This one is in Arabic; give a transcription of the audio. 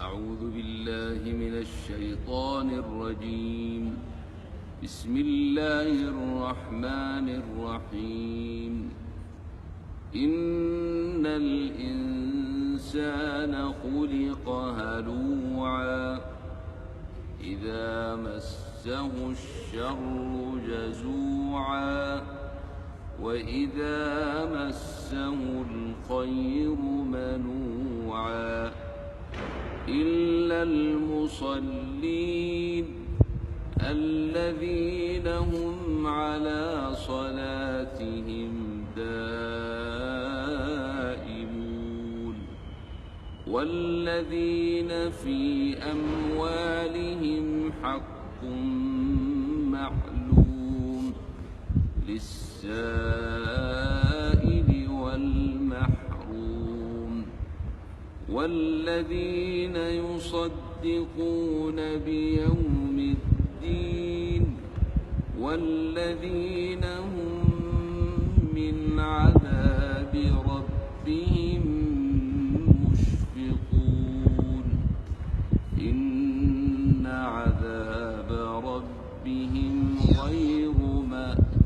أعوذ بالله من الشيطان الرجيم. بسم الله الرحمن الرحيم. إن الإنسان خلق هلوعا إذا مسه الشر جزوعا وإذا مسه الخير منوعا إلا المصلين الذين هم على صلاتهم دائمون والذين في أموالهم حق معلوم للسائل والمحروم والذين يصدقون بيوم الدين والذين هم من عذاب ربهم مشفقون إن عذاب ربهم غير مأمون.